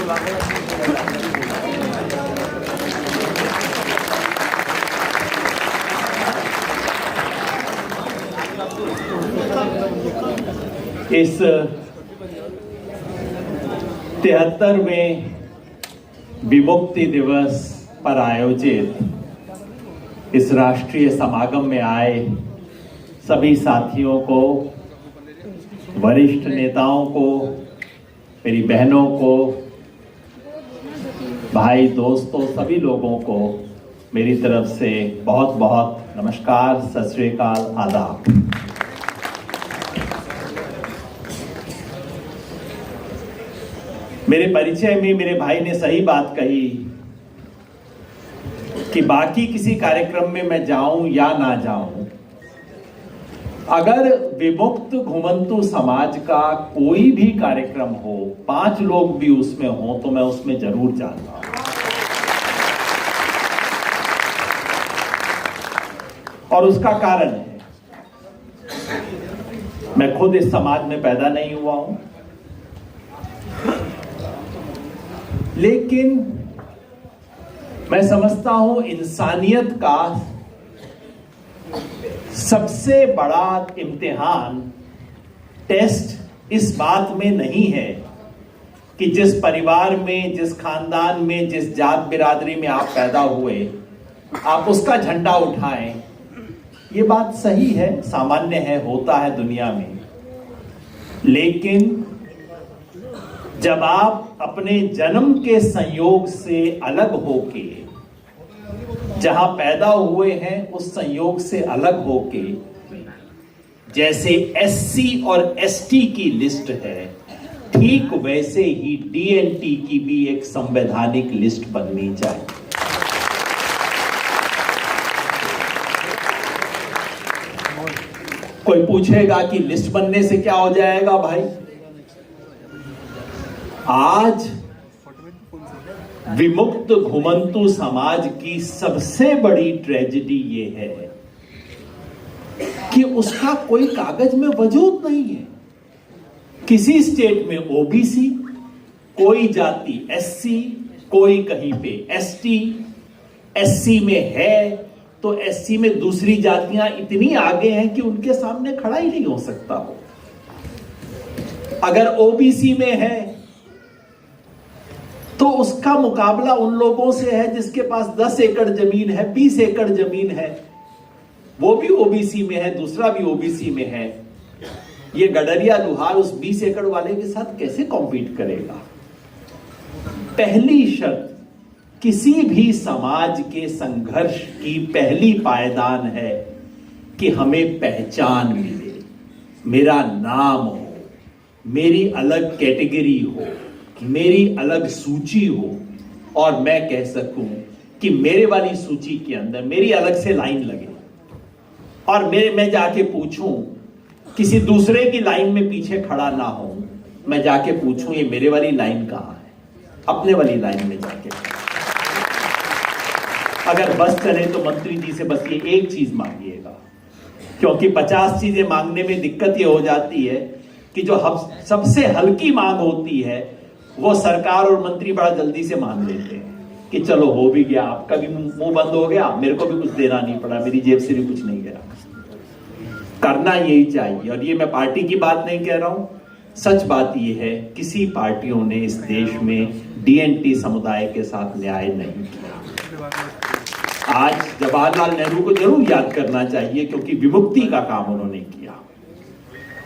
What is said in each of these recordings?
इस 73वें विमुक्ति दिवस पर आयोजित इस राष्ट्रीय समागम में आए सभी साथियों को, वरिष्ठ नेताओं को, मेरी बहनों को, भाई दोस्तों, सभी लोगों को मेरी तरफ से बहुत बहुत नमस्कार, सत श्री अकाल, आदाब। मेरे परिचय में मेरे भाई ने सही बात कही कि बाकी किसी कार्यक्रम में मैं जाऊं या ना जाऊं, अगर विमुक्त घुमंतु समाज का कोई भी कार्यक्रम हो, 5 लोग भी उसमें हो, तो मैं उसमें जरूर जाता हूं। और उसका कारण है, मैं खुद इस समाज में पैदा नहीं हुआ हूं, लेकिन मैं समझता हूं इंसानियत का सबसे बड़ा इम्तिहान, टेस्ट इस बात में नहीं है कि जिस परिवार में, जिस खानदान में, जिस जात बिरादरी में आप पैदा हुए, आप उसका झंडा उठाएं। ये बात सही है, सामान्य है, होता है दुनिया में। लेकिन जब आप अपने जन्म के संयोग से अलग होके, जहां पैदा हुए हैं उस संयोग से अलग होके, जैसे एससी और एसटी की लिस्ट है, ठीक वैसे ही डीएनटी की भी एक संवैधानिक लिस्ट बननी चाहिए। कोई पूछेगा कि लिस्ट बनने से क्या हो जाएगा भाई? आज विमुक्त घुमंतु समाज की सबसे बड़ी ट्रेजेडी ये है कि उसका कोई कागज में वजूद नहीं है। किसी स्टेट में ओबीसी, कोई जाति एससी, कोई कहीं पे एसटी, एससी में है तो एससी में दूसरी जातियां इतनी आगे हैं कि उनके सामने खड़ा ही नहीं हो सकता हो। अगर ओबीसी में है तो उसका मुकाबला उन लोगों से है जिसके पास 10 एकड़ जमीन है, 20 एकड़ जमीन है, वो भी ओबीसी में है, दूसरा भी ओबीसी में है। ये गडरिया लुहार उस 20 एकड़ वाले के साथ कैसे कॉम्पीट करेगा? पहली शर्त किसी भी समाज के संघर्ष की पहली पायदान है कि हमें पहचान मिले, मेरा नाम हो, मेरी अलग कैटेगरी हो, मेरी अलग सूची हो, और मैं कह सकूं कि मेरे वाली सूची के अंदर मेरी अलग से लाइन लगे, और मैं जाके पूछूं, किसी दूसरे की लाइन में पीछे खड़ा ना हो, मैं जाके पूछूं ये मेरे वाली लाइन कहां है, अपने वाली लाइन में जाके। अगर बस चले तो मंत्री जी से बस ये एक चीज मांगिएगा, क्योंकि 50 चीजें मांगने में दिक्कत ये हो जाती है कि जो सबसे हल्की मांग होती है वो सरकार और मंत्री बड़ा जल्दी से मान लेते हैं कि चलो हो भी गया, आपका भी मुंह बंद हो गया, मेरे को भी कुछ देना नहीं पड़ा, मेरी जेब से भी कुछ नहीं गया। करना यही चाहिए। और ये मैं पार्टी की बात नहीं कह रहा हूं, सच बात ये है, किसी पार्टियों ने इस देश में डीएनटी समुदाय के साथ न्याय नहीं किया। आज जवाहरलाल नेहरू को जरूर याद करना चाहिए क्योंकि विमुक्ति का काम उन्होंने किया,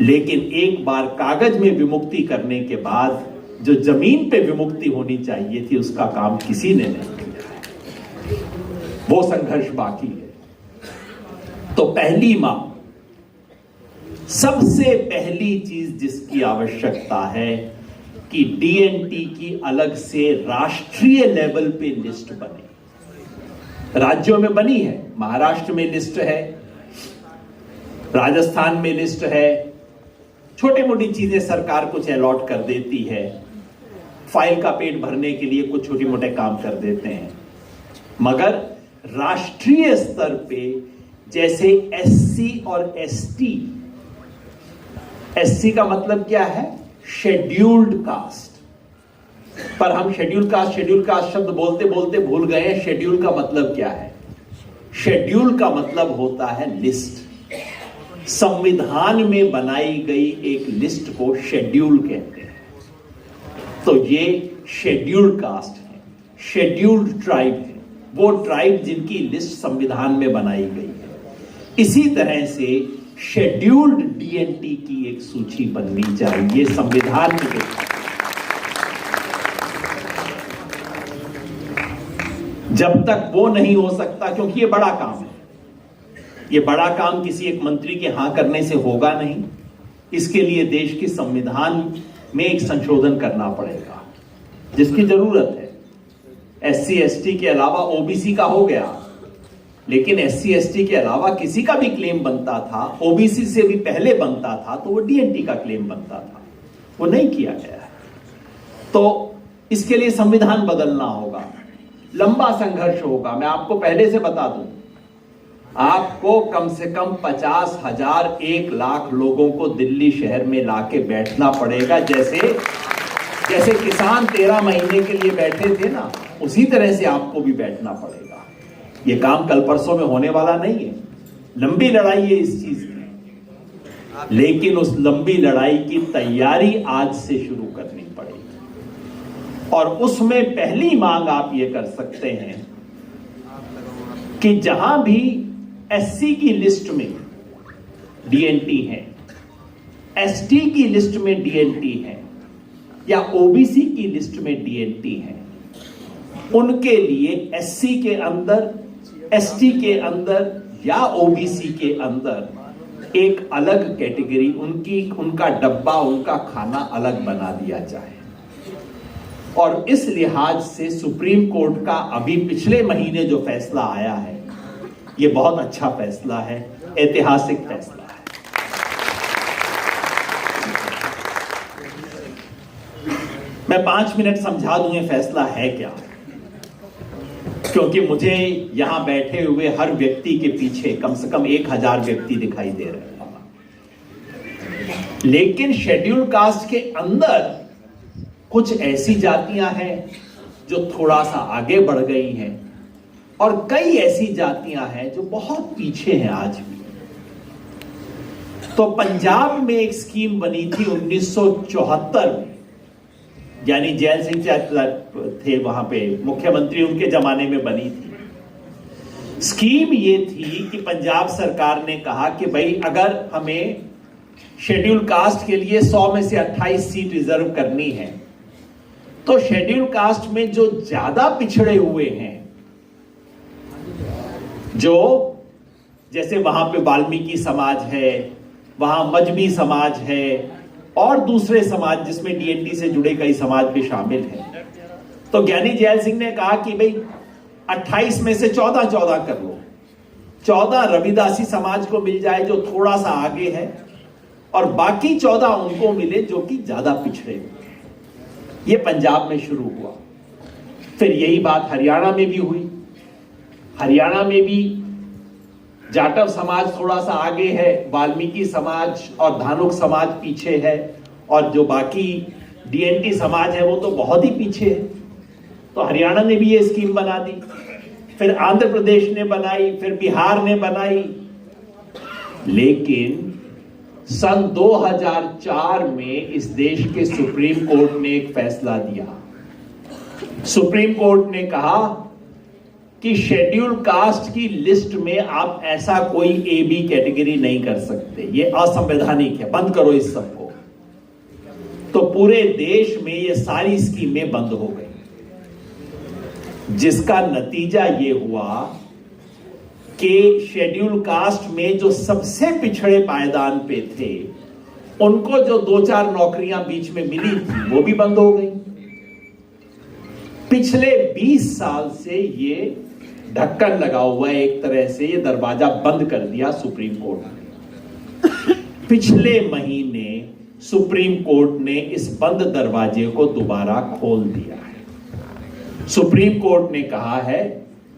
लेकिन एक बार कागज में विमुक्ति करने के बाद जो जमीन पे विमुक्ति होनी चाहिए थी उसका काम किसी ने नहीं किया। वो संघर्ष बाकी है। तो पहली मांग, सबसे पहली चीज जिसकी आवश्यकता है कि डीएनटी की अलग से राष्ट्रीय लेवल पे लिस्ट बने। राज्यों में बनी है, महाराष्ट्र में लिस्ट है, राजस्थान में लिस्ट है, छोटी मोटी चीजें सरकार कुछ अलॉट कर देती है, फाइल का पेट भरने के लिए कुछ छोटे मोटे काम कर देते हैं, मगर राष्ट्रीय स्तर पे जैसे एससी और एसटी, एससी का मतलब क्या है? शेड्यूल्ड कास्ट, पर हम शेड्यूल कास्ट शब्द बोलते बोलते भूल गए हैं शेड्यूल का मतलब क्या है। शेड्यूल का मतलब होता है लिस्ट। संविधान में बनाई गई एक लिस्ट को शेड्यूल कहते हैं। तो ये शेड्यूल्ड कास्ट है, शेड्यूल्ड ट्राइब है, वो ट्राइब जिनकी लिस्ट संविधान में बनाई गई है। इसी तरह से शेड्यूल्ड डीएनटी की एक सूची बननी चाहिए संविधान के। जब तक वो नहीं हो सकता, क्योंकि ये बड़ा काम है, ये बड़ा काम किसी एक मंत्री के हां करने से होगा नहीं। इसके लिए देश के संविधान में एक संशोधन करना पड़ेगा, जिसकी जरूरत है। एससी एसटी के अलावा ओबीसी का हो गया, लेकिन एससी एसटी के अलावा किसी का भी क्लेम बनता था, ओबीसी से भी पहले बनता था, तो वो डीएनटी का क्लेम बनता था, वो नहीं किया गया है। तो इसके लिए संविधान बदलना होगा, लंबा संघर्ष होगा। मैं आपको पहले से बता दूं, आपको कम से कम 50,000 1 लाख लोगों को दिल्ली शहर में लाके बैठना पड़ेगा। जैसे किसान 13 महीने के लिए बैठे थे ना, उसी तरह से आपको भी बैठना पड़ेगा। ये काम कल परसों में होने वाला नहीं है, लंबी लड़ाई है इस चीज की। लेकिन उस लंबी लड़ाई की तैयारी आज से शुरू करनी पड़ेगी। और उसमें पहली मांग आप ये कर सकते हैं कि जहां भी एससी की लिस्ट में डीएनटी है, एसटी की लिस्ट में डीएनटी है, या ओबीसी की लिस्ट में डीएनटी है, उनके लिए एससी के अंदर, एसटी के अंदर या ओबीसी के अंदर एक अलग कैटेगरी, उनका डब्बा, उनका खाना अलग बना दिया जाए। और इस लिहाज से सुप्रीम कोर्ट का अभी पिछले महीने जो फैसला आया है, ये बहुत अच्छा फैसला है, ऐतिहासिक फैसला है। मैं 5 मिनट समझा दूं ये फैसला है क्या, क्योंकि मुझे यहां बैठे हुए हर व्यक्ति के पीछे कम से कम 1000 व्यक्ति दिखाई दे रहे हैं। लेकिन शेड्यूल कास्ट के अंदर कुछ ऐसी जातियां हैं जो थोड़ा सा आगे बढ़ गई हैं, और कई ऐसी जातियां हैं जो बहुत पीछे हैं आज भी। तो पंजाब में एक स्कीम बनी थी 1974 में, यानी जैल सिंह थे वहां पे मुख्यमंत्री, उनके जमाने में बनी थी। स्कीम ये थी कि पंजाब सरकार ने कहा कि भाई अगर हमें शेड्यूल कास्ट के लिए 100 में से 28 सीट रिजर्व करनी है, तो शेड्यूल कास्ट में जो ज्यादा पिछड़े हुए हैं, जो जैसे वहां पे वाल्मीकि समाज है, वहां मजबी समाज है, और दूसरे समाज जिसमें डीएनटी से जुड़े कई समाज भी शामिल हैं, तो ज्ञानी जैल सिंह ने कहा कि भाई 28 में से 14 कर लो। 14 रविदासी समाज को मिल जाए जो थोड़ा सा आगे है, और बाकी 14 उनको मिले जो कि ज्यादा पिछड़े हुए। ये पंजाब में शुरू हुआ, फिर यही बात हरियाणा में भी हुई। हरियाणा में भी जाटव समाज थोड़ा सा आगे है, वाल्मीकि समाज और धानुक समाज पीछे है, और जो बाकी डीएनटी समाज है वो तो बहुत ही पीछे है। तो हरियाणा ने भी ये स्कीम बना दी, फिर आंध्र प्रदेश ने बनाई, फिर बिहार ने बनाई। लेकिन सन 2004 में इस देश के सुप्रीम कोर्ट ने एक फैसला दिया। सुप्रीम कोर्ट ने कहा कि शेड्यूल कास्ट की लिस्ट में आप ऐसा कोई ए बी कैटेगरी नहीं कर सकते, ये असंवैधानिक है, बंद करो इस सबको। तो पूरे देश में ये सारी स्कीमें बंद हो गई, जिसका नतीजा ये हुआ कि शेड्यूल कास्ट में जो सबसे पिछड़े पायदान पे थे, उनको जो 2-4 नौकरियां बीच में मिली थी, वो भी बंद हो गई। पिछले 20 साल से ये ढक्कन लगा हुआ है, एक तरह से ये दरवाजा बंद कर दिया सुप्रीम कोर्ट ने। पिछले महीने सुप्रीम कोर्ट ने इस बंद दरवाजे को दोबारा खोल दिया है। सुप्रीम कोर्ट ने कहा है,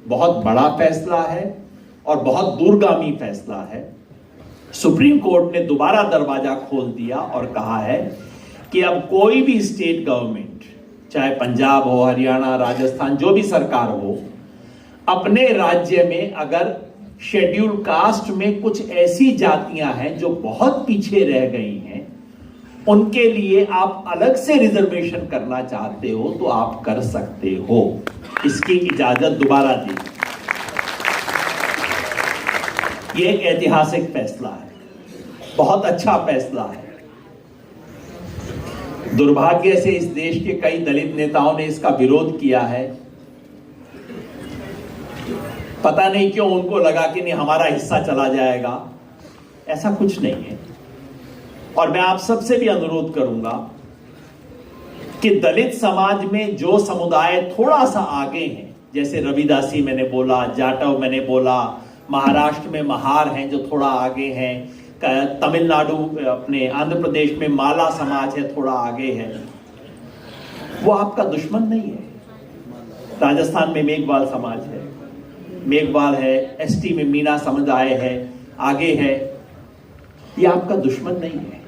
बहुत बड़ा फैसला है और बहुत दूरगामी फैसला है। सुप्रीम कोर्ट ने दोबारा दरवाजा खोल दिया और कहा है कि अब कोई भी स्टेट गवर्नमेंट, चाहे पंजाब हो, हरियाणा, राजस्थान, जो भी सरकार हो, अपने राज्य में अगर शेड्यूल कास्ट में कुछ ऐसी जातियां हैं जो बहुत पीछे रह गई हैं, उनके लिए आप अलग से रिजर्वेशन करना चाहते हो तो आप कर सकते हो। इसकी इजाजत दोबारा दी। यह एक ऐतिहासिक फैसला है, बहुत अच्छा फैसला है। दुर्भाग्य से इस देश के कई दलित नेताओं ने इसका विरोध किया है। पता नहीं क्यों उनको लगा कि नहीं हमारा हिस्सा चला जाएगा। ऐसा कुछ नहीं है। और मैं आप सबसे भी अनुरोध करूंगा कि दलित समाज में जो समुदाय थोड़ा सा आगे हैं, जैसे रविदासी मैंने बोला, जाटव मैंने बोला, महाराष्ट्र में महार हैं जो थोड़ा आगे हैं, तमिलनाडु अपने आंध्र प्रदेश में माला समाज है थोड़ा आगे है, वो आपका दुश्मन नहीं है। राजस्थान में मेघवाल समाज है, मेघवाल है, एसटी में मीना समुदाय है, आगे है, ये आपका दुश्मन नहीं है।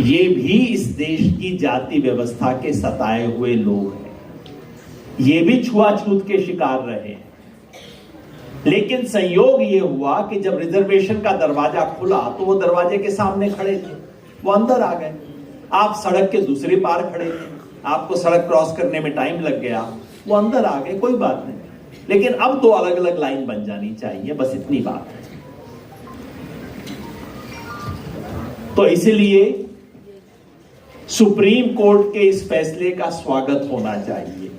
ये भी इस देश की जाति व्यवस्था के सताए हुए लोग हैं। ये भी छुआछूत के शिकार रहे हैं। लेकिन संयोग ये हुआ कि जब रिजर्वेशन का दरवाजा खुला तो वो दरवाजे के सामने खड़े थे, वो अंदर आ गए। आप सड़क के दूसरे पार खड़े थे, आपको सड़क क्रॉस करने में टाइम लग गया, वो अंदर आ गए, कोई बात नहीं। लेकिन अब दो अलग अलग लाइन बन जानी चाहिए, बस इतनी बात है। तो इसलिए सुप्रीम कोर्ट के इस फैसले का स्वागत होना चाहिए।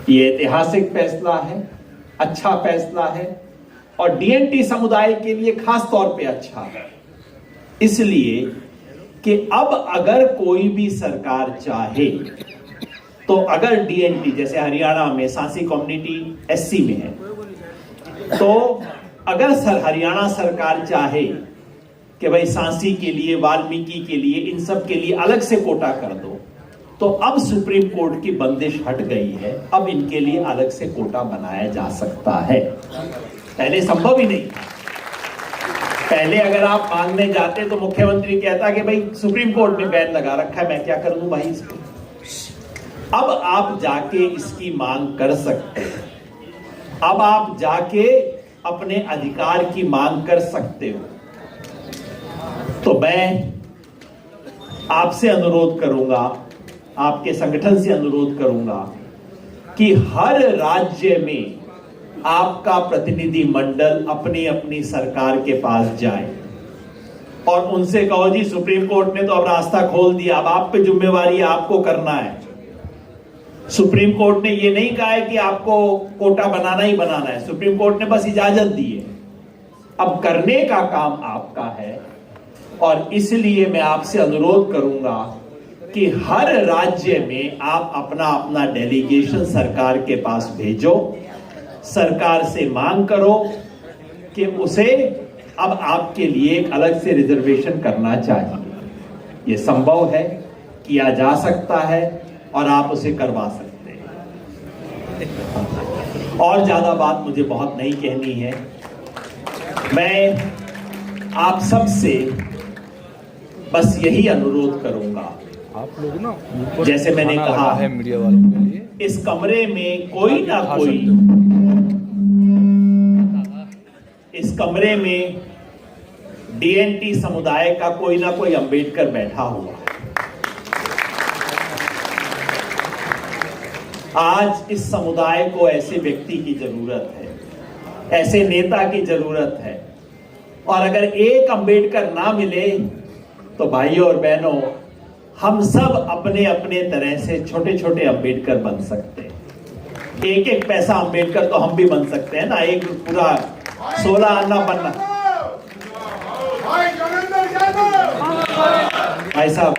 ये ऐतिहासिक फैसला है, अच्छा फैसला है और डीएनटी समुदाय के लिए खास तौर पे अच्छा है, इसलिए कि अब अगर कोई भी सरकार चाहे तो अगर डीएनटी जैसे हरियाणा में सांसी कम्युनिटी एससी में है, तो अगर हरियाणा सरकार चाहे कि भाई सांसी के लिए, वाल्मीकि के लिए, इन सब के लिए अलग से कोटा कर दो, तो अब सुप्रीम कोर्ट की बंदिश हट गई है। अब इनके लिए अलग से कोटा बनाया जा सकता है। पहले संभव ही नहीं था। पहले अगर आप मांगने जाते तो मुख्यमंत्री कहता कि भाई सुप्रीम कोर्ट ने बैन लगा रखा है, मैं क्या कर दूं भाई इसको। अब आप जाके इसकी मांग कर सकते हैं। अब आप जाके अपने अधिकार की मांग कर सकते हो। तो मैं आपसे अनुरोध करूंगा, आपके संगठन से अनुरोध करूंगा कि हर राज्य में आपका प्रतिनिधि मंडल अपनी अपनी सरकार के पास जाए और उनसे कहो जी सुप्रीम कोर्ट ने तो अब रास्ता खोल दिया, अब आप पे जिम्मेवारी आपको करना है। सुप्रीम कोर्ट ने ये नहीं कहा है कि आपको कोटा बनाना ही बनाना है, सुप्रीम कोर्ट ने बस इजाजत दी है। अब करने का काम आपका है और इसलिए मैं आपसे अनुरोध करूंगा कि हर राज्य में आप अपना अपना डेलीगेशन सरकार के पास भेजो, सरकार से मांग करो कि उसे अब आपके लिए एक अलग से रिजर्वेशन करना चाहिए। ये संभव है, किया जा सकता है और आप उसे करवा सकते हैं। और ज्यादा बात मुझे बहुत नहीं कहनी है। मैं आप सबसे बस यही अनुरोध करूंगा, आप लोग ना जैसे मैंने कहा है मीडिया वालों के लिए, इस कमरे में कोई ना कोई, इस कमरे में डीएनटी समुदाय का कोई ना कोई अंबेडकर बैठा हुआ है। आज इस समुदाय को ऐसे व्यक्ति की जरूरत है, ऐसे नेता की जरूरत है। और अगर एक अंबेडकर ना मिले तो भाइयों और बहनों, हम सब अपने अपने तरह से छोटे छोटे अंबेडकर बन सकते हैं। एक एक पैसा अंबेडकर तो हम भी बन सकते हैं ना, एक पूरा 16 आना बनना। भाई साहब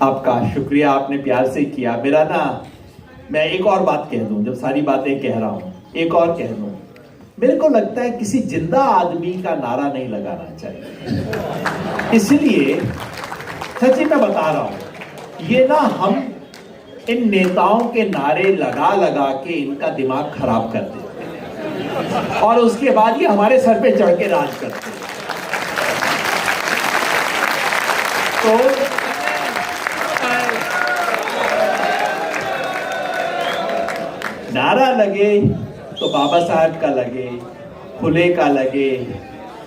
आपका शुक्रिया, आपने प्यार से किया। मेरा ना, मैं एक और बात कह दूं, जब सारी बातें कह रहा हूं एक और कह दूं। मेरे को लगता है किसी जिंदा आदमी का नारा नहीं लगाना चाहिए। इसलिए सच्ची मैं बता रहा हूं, ये ना हम इन नेताओं के नारे लगा लगा के इनका दिमाग खराब कर देते हैं और उसके बाद ये हमारे सर पे चढ़ के राज करते हैं। तो नारा लगे तो बाबा साहब का लगे, फुले का लगे,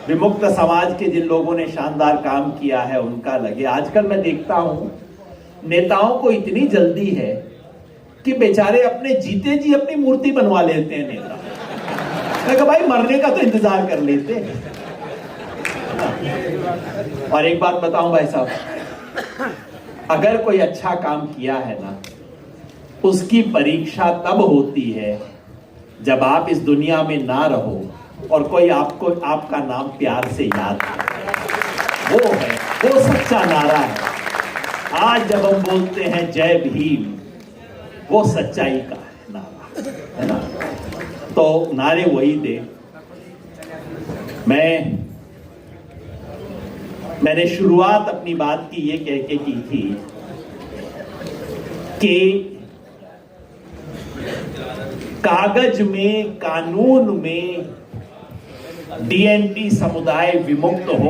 विमुक्त समाज के जिन लोगों ने शानदार काम किया है उनका लगे। आजकल मैं देखता हूं नेताओं को इतनी जल्दी है कि बेचारे अपने जीते जी अपनी मूर्ति बनवा लेते हैं नेता। मैं कहा भाई मरने का तो इंतजार कर लेते हैं। और एक बात बताऊं भाई साहब, अगर कोई अच्छा काम किया है ना, उसकी परीक्षा तब होती है जब आप इस दुनिया में ना रहो और कोई आपको आपका नाम प्यार से याद करे। वो सच्चा नारा है। आज जब हम बोलते हैं जय भीम, वो सच्चाई का है नारा, है ना। तो नारे वही दे। मैंने शुरुआत अपनी बात की ये कह के की थी कि कागज में, कानून में डीएनटी समुदाय विमुक्त हो,